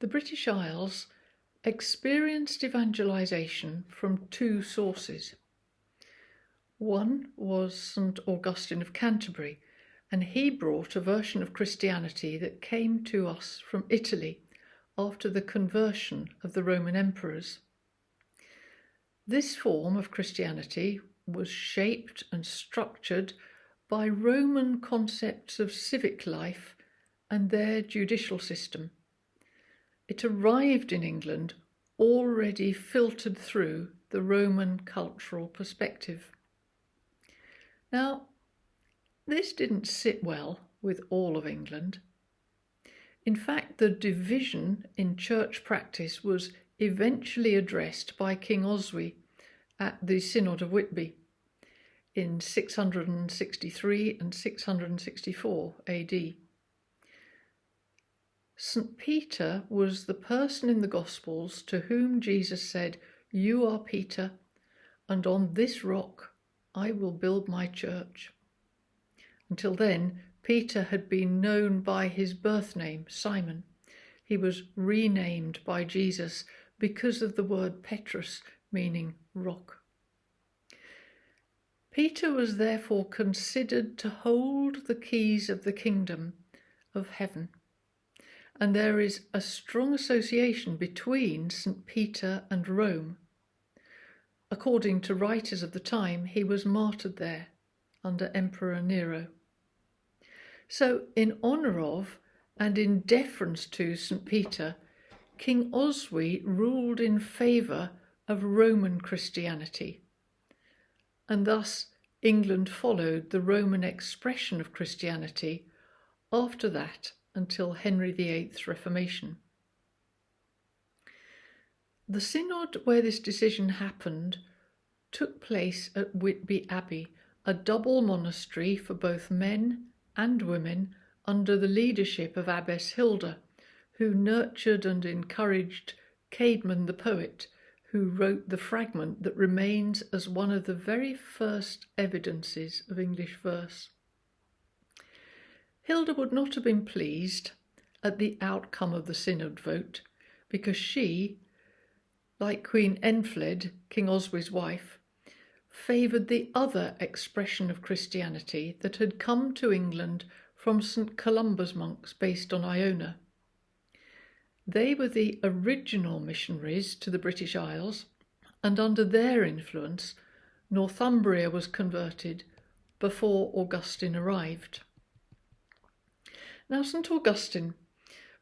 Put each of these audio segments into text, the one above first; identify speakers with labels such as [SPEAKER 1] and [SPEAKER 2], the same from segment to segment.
[SPEAKER 1] The British Isles experienced evangelization from two sources. One was St. Augustine of Canterbury, and he brought a version of Christianity that came to us from Italy after the conversion of the Roman emperors. This form of Christianity was shaped and structured by Roman concepts of civic life and their judicial system. It arrived in England already filtered through the Roman cultural perspective. Now, this didn't sit well with all of England. In fact, the division in church practice was eventually addressed by King Oswy at the Synod of Whitby in 663 and 664 AD. St. Peter was the person in the Gospels to whom Jesus said, "You are Peter, and on this rock I will build my church." Until then, Peter had been known by his birth name, Simon. He was renamed by Jesus because of the word Petrus, meaning rock. Peter was therefore considered to hold the keys of the kingdom of heaven. And there is a strong association between St. Peter and Rome. According to writers of the time, he was martyred there under Emperor Nero. So, in honour of and in deference to St. Peter, King Oswy ruled in favour of Roman Christianity, and thus England followed the Roman expression of Christianity after that until Henry VIII's Reformation. The synod where this decision happened took place at Whitby Abbey, a double monastery for both men and women under the leadership of Abbess Hilda, who nurtured and encouraged Caedmon the poet, who wrote the fragment that remains as one of the very first evidences of English verse. Hilda would not have been pleased at the outcome of the synod vote because she, like Queen Enfled, King Oswy's wife, favoured the other expression of Christianity that had come to England from St. Columba's monks based on Iona. They were the original missionaries to the British Isles, and under their influence, Northumbria was converted before Augustine arrived. Now, St. Augustine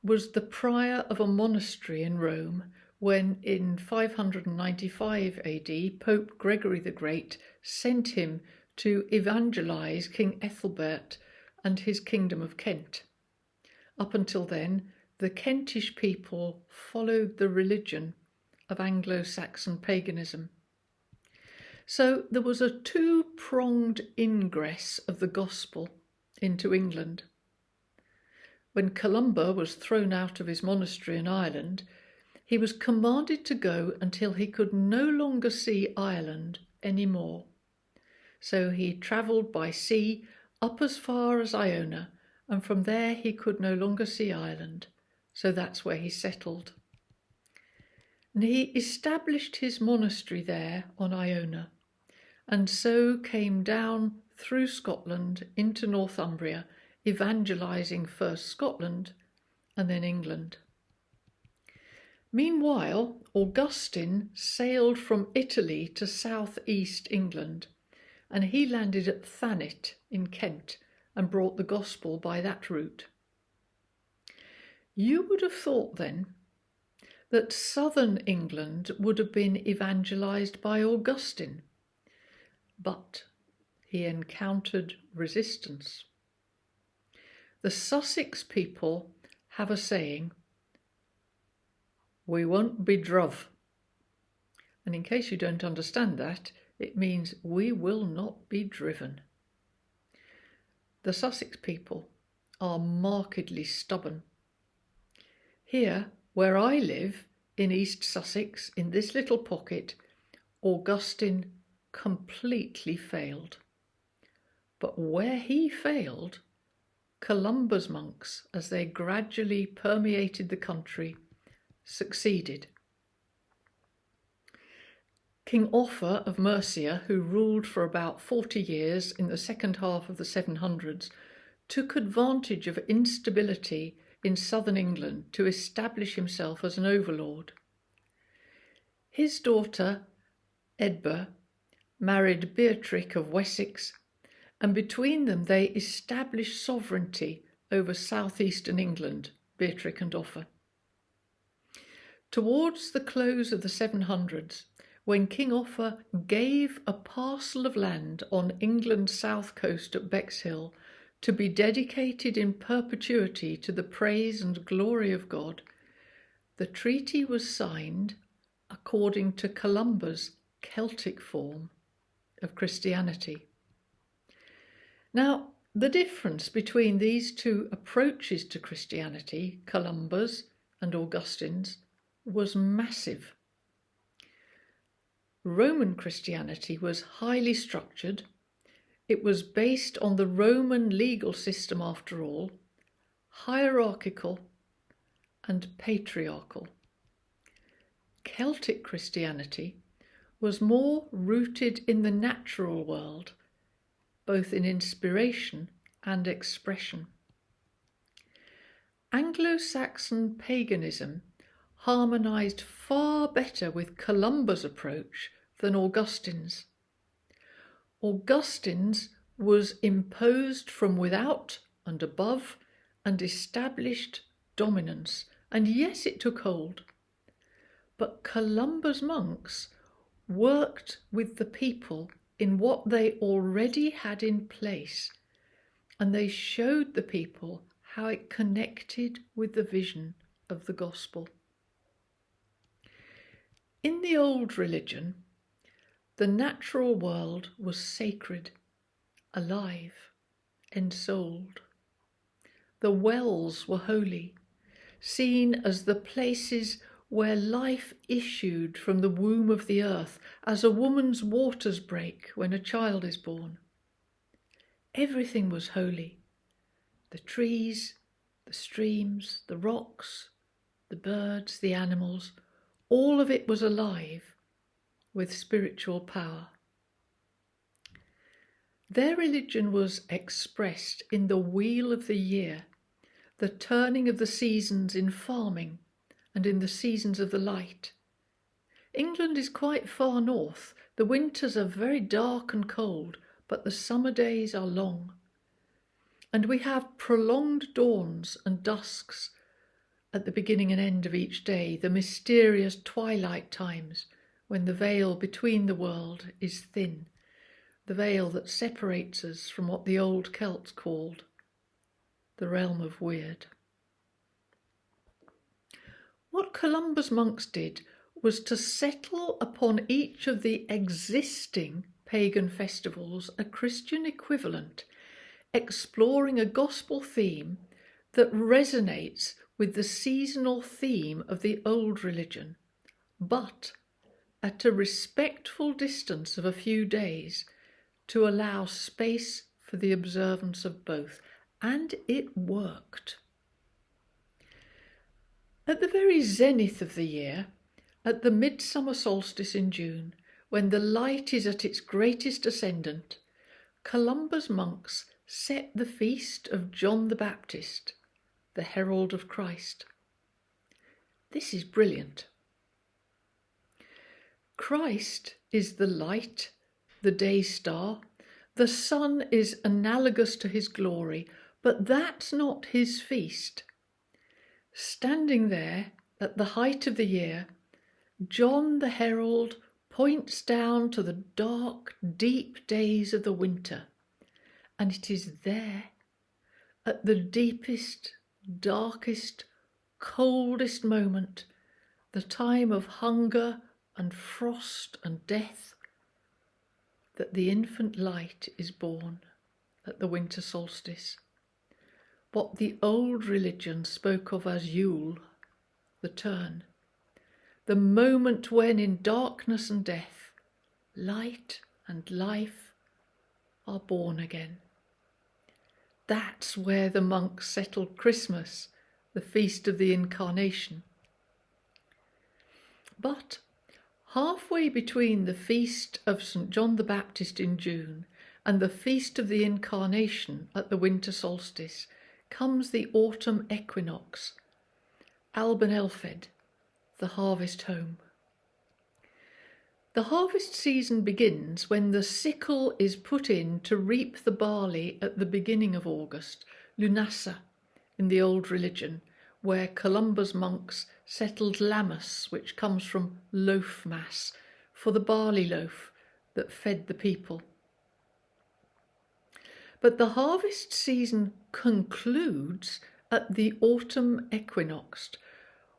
[SPEAKER 1] was the prior of a monastery in Rome when, in 595 AD, Pope Gregory the Great sent him to evangelize King Ethelbert and his kingdom of Kent. Up until then, the Kentish people followed the religion of Anglo-Saxon paganism. So there was a two-pronged ingress of the gospel into England. When Columba was thrown out of his monastery in Ireland, he was commanded to go until he could no longer see Ireland any more. So he travelled by sea up as far as Iona, and from there he could no longer see Ireland. So that's where he settled. And he established his monastery there on Iona, and so came down through Scotland into Northumbria, evangelising first Scotland and then England. Meanwhile, Augustine sailed from Italy to south-east England, and he landed at Thanet in Kent and brought the gospel by that route. You would have thought then that southern England would have been evangelised by Augustine, but he encountered resistance. The Sussex people have a saying, "We won't be druv." And in case you don't understand that, it means we will not be driven. The Sussex people are markedly stubborn. Here, where I live, in East Sussex, in this little pocket, Augustine completely failed. But where he failed, Columba's monks, as they gradually permeated the country, succeeded. King Offa of Mercia, who ruled for about 40 years in the second half of the 700s, took advantage of instability in southern England to establish himself as an overlord. His daughter, Edba, married Beorhtric of Wessex, and between them they established sovereignty over southeastern England, Beorhtric and Offa. Towards the close of the 700s, when King Offa gave a parcel of land on England's south coast at Bexhill to be dedicated in perpetuity to the praise and glory of God, the treaty was signed according to Columba's Celtic form of Christianity. Now, the difference between these two approaches to Christianity, Columba's and Augustine's, was massive. Roman Christianity was highly structured. It was based on the Roman legal system after all, hierarchical and patriarchal. Celtic Christianity was more rooted in the natural world, both in inspiration and expression. Anglo-Saxon paganism harmonized far better with Columba's approach than Augustine's. Augustine's was imposed from without and above and established dominance, and yes, it took hold. But Columba's monks worked with the people in what they already had in place, and they showed the people how it connected with the vision of the gospel. In the old religion, the natural world was sacred, alive, ensouled. The wells were holy, seen as the places where life issued from the womb of the earth, as a woman's waters break when a child is born. Everything was holy. The trees, the streams, the rocks, the birds, the animals, all of it was alive with spiritual power. Their religion was expressed in the wheel of the year, the turning of the seasons in farming and in the seasons of the light. England is quite far north. The winters are very dark and cold, but the summer days are long. And we have prolonged dawns and dusks at the beginning and end of each day, the mysterious twilight times when the veil between the world is thin, the veil that separates us from what the old Celts called the realm of weird. What Columba's monks did was to settle upon each of the existing pagan festivals a Christian equivalent, exploring a gospel theme that resonates with the seasonal theme of the old religion, but at a respectful distance of a few days to allow space for the observance of both. And it worked. At the very zenith of the year, at the midsummer solstice in June, when the light is at its greatest ascendant, Columba's monks set the feast of John the Baptist, the herald of Christ. This is brilliant. Christ is the light, the day star. The sun is analogous to his glory, but that's not his feast. Standing there at the height of the year, John the herald points down to the dark, deep days of the winter, and it is there, at the deepest, darkest, coldest moment, the time of hunger and frost and death, that the infant light is born at the winter solstice. What the old religion spoke of as Yule, the turn, the moment when in darkness and death, light and life are born again. That's where the monks settled Christmas, the feast of the Incarnation. But halfway between the feast of St. John the Baptist in June and the feast of the Incarnation at the winter solstice comes the autumn equinox, Alban Elfed, the harvest home. The harvest season begins when the sickle is put in to reap the barley at the beginning of August, Lunasa, in the old religion, where Columba's monks settled lammas, which comes from loaf mass, for the barley loaf that fed the people. But the harvest season concludes at the autumn equinox,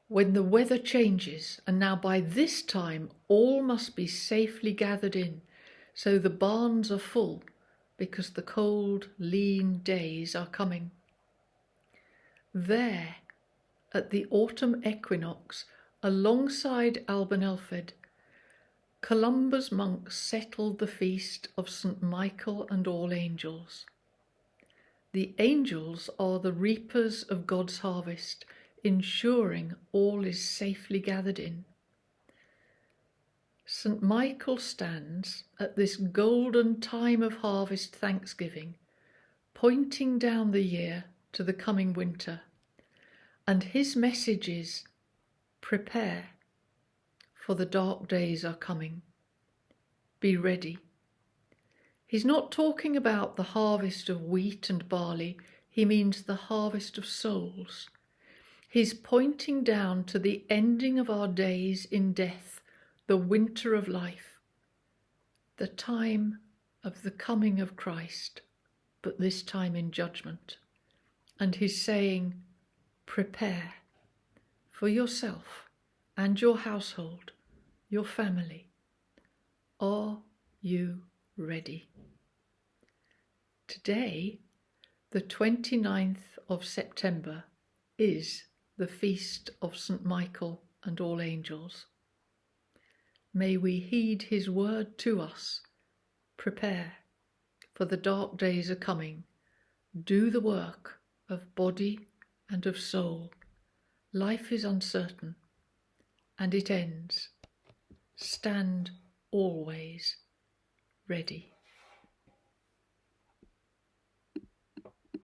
[SPEAKER 1] when the weather changes, and now by this time all must be safely gathered in, so the barns are full, because the cold, lean days are coming. There, at the autumn equinox, alongside Alban Elfed, Columba's monks settled the feast of St. Michael and all angels. The angels are the reapers of God's harvest, ensuring all is safely gathered in. St. Michael stands at this golden time of harvest thanksgiving, pointing down the year to the coming winter, and his message is, prepare, for the dark days are coming. Be ready. He's not talking about the harvest of wheat and barley, he means the harvest of souls. He's pointing down to the ending of our days in death, the winter of life, the time of the coming of Christ, but this time in judgment. And he's saying, prepare for yourself and your household, your family. Are you ready? Today, the 29th of September, is the feast of St. Michael and all angels. May we heed his word to us. Prepare, for the dark days are coming. Do the work of body and of soul. Life is uncertain, and it ends. Stand always ready.